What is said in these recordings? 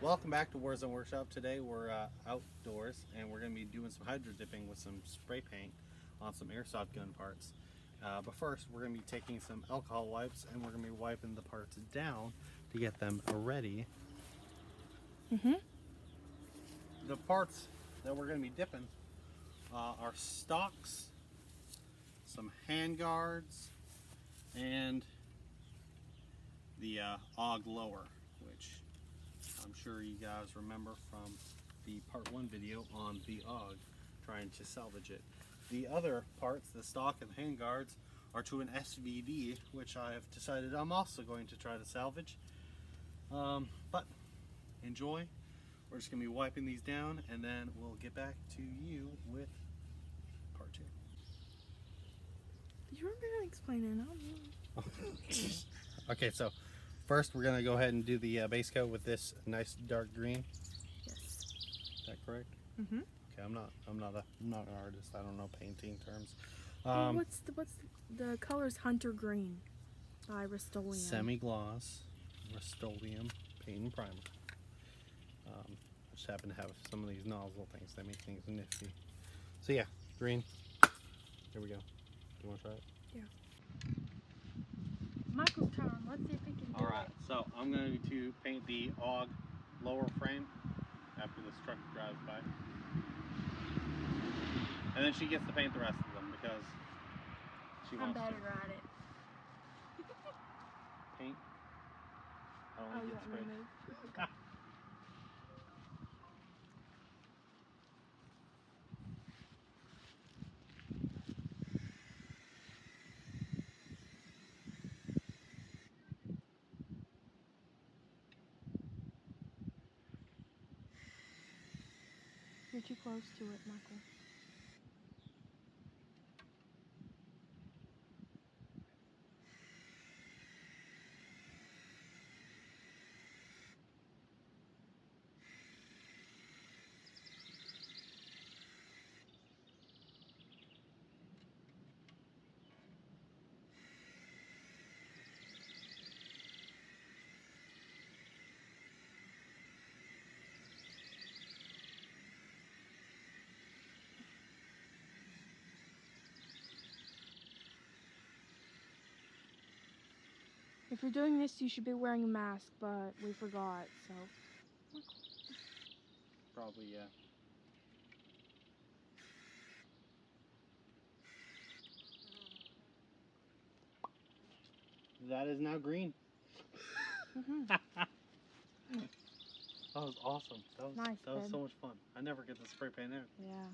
Welcome back to Warzone Workshop. Today we're outdoors and we're going to be doing some hydro dipping with some spray paint on some airsoft gun parts. But first we're going to be taking some alcohol wipes and we're going to be wiping the parts down to get them ready. The parts that we're going to be dipping are stocks, some hand guards, and the AUG lower, which I'm sure you guys remember from the part 1 video on the AUG, trying to salvage it. The other parts, the stock and hand guards, are to an SVD, which I have decided I'm also going to try to salvage. But enjoy. We're just going to be wiping these down and then we'll get back to you with part 2. You were going to explain it, I don't know. Okay, so first we're going to go ahead and do the base coat with this nice dark green. Yes. Is that correct? Mm-hmm. Okay, I'm not an artist. I don't know painting terms. What's the color's Hunter Green by Rust-Oleum. Semi-gloss Rust-Oleum paint and primer. I just happen to have some of these nozzle things that make things nifty. So yeah, green. Here we go. Do you want to try it? Yeah. Michael's turn. Let's see if he can do All right. So I'm going to paint the AUG lower frame after this truck drives by, and then she gets to paint the rest of them because she I'm wants better to. at it. Paint. I don't Oh, want to you get want me to sprayed. move? You're too close to it, Michael. If you're doing this, you should be wearing a mask, but we forgot, so. Probably, yeah. That is now green. That was awesome. Nice, that was babe. so much fun. I never get to spray paint it. Yeah.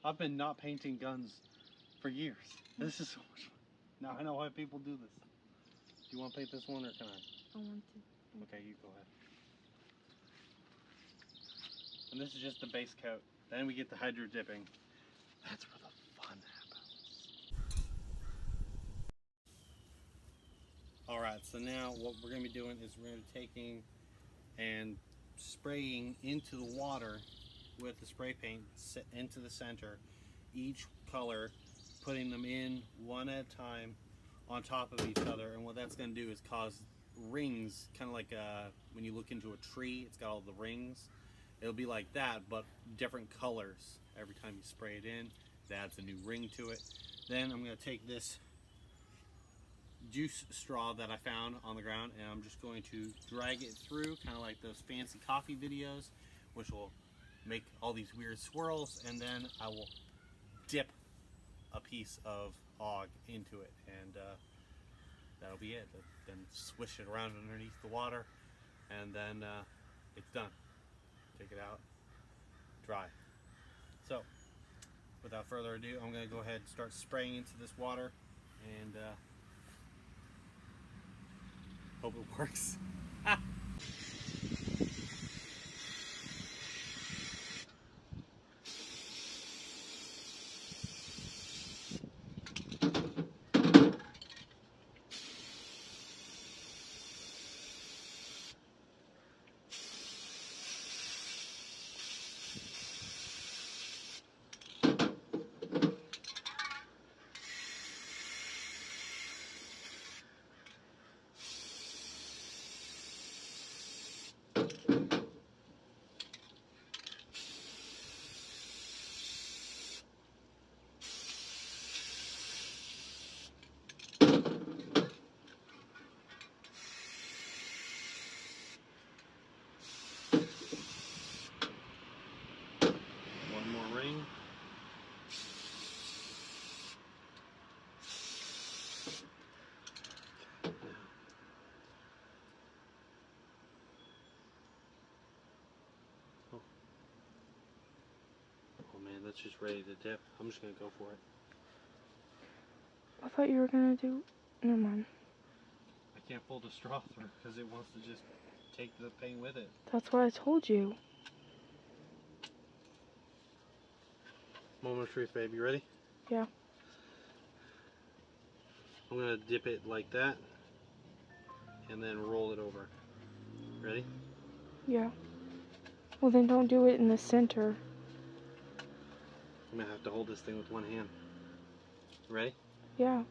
I've been not painting guns for years. This is so much fun. Now I know why people do this. Do you want to paint this one or can I? I want to. Okay, you go ahead. And this is just the base coat. Then we get the hydro dipping. That's where the fun happens. Alright, so now what we're going to be doing is we're going to be taking and spraying into the water with the spray paint into the center, each color, putting them in one at a time on top of each other. And what that's going to do is cause rings, kind of like when you look into a tree, it's got all the rings. It'll be like that, but different colors. Every time you spray it in, it adds a new ring to it. Then I'm going to take this juice straw that I found on the ground and I'm just going to drag it through, kind of like those fancy coffee videos, which will make all these weird swirls, and then I will dip a piece of AUG into it, and that'll be it. Then swish it around underneath the water, and then it's done. Take it out, dry. So without further ado, I'm going to go ahead and start spraying into this water and hope it works. man, that's just ready to dip. I'm just gonna go for it. I thought you were gonna do. Never mind. I can't pull the straw through because it wants to just take the paint with it. That's what I told you. Moment of truth, baby. You ready? Yeah. I'm gonna dip it like that and then roll it over. Ready? Yeah. Well, then don't do it in the center. I'm gonna have to hold this thing with one hand. Ready? Yeah.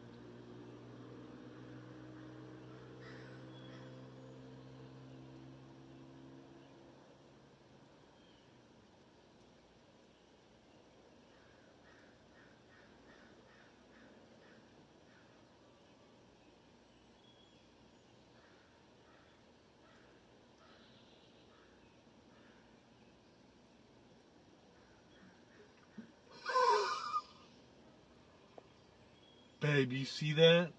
Babe, you see that?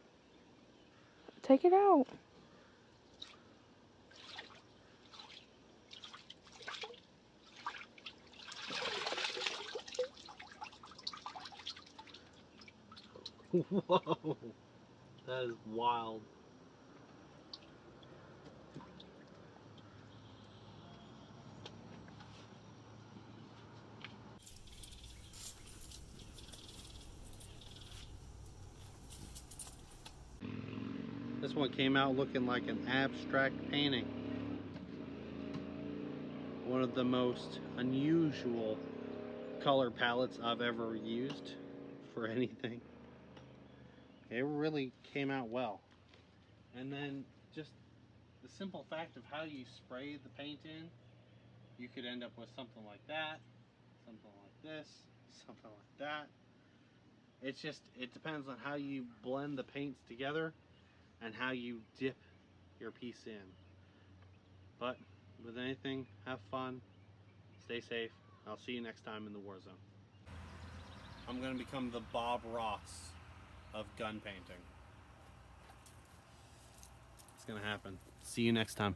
Take it out. Whoa, that is wild. This one came out looking like an abstract painting. One of the most unusual color palettes I've ever used for anything. It really came out well. And then just the simple fact of how you spray the paint in, you could end up with something like that, something like this, something like that. It's just, it depends on how you blend the paints together and how you dip your piece in. But with anything, have fun, stay safe. I'll see you next time in the war zone. I'm going to become the Bob Ross of gun painting. It's going to happen. See you next time.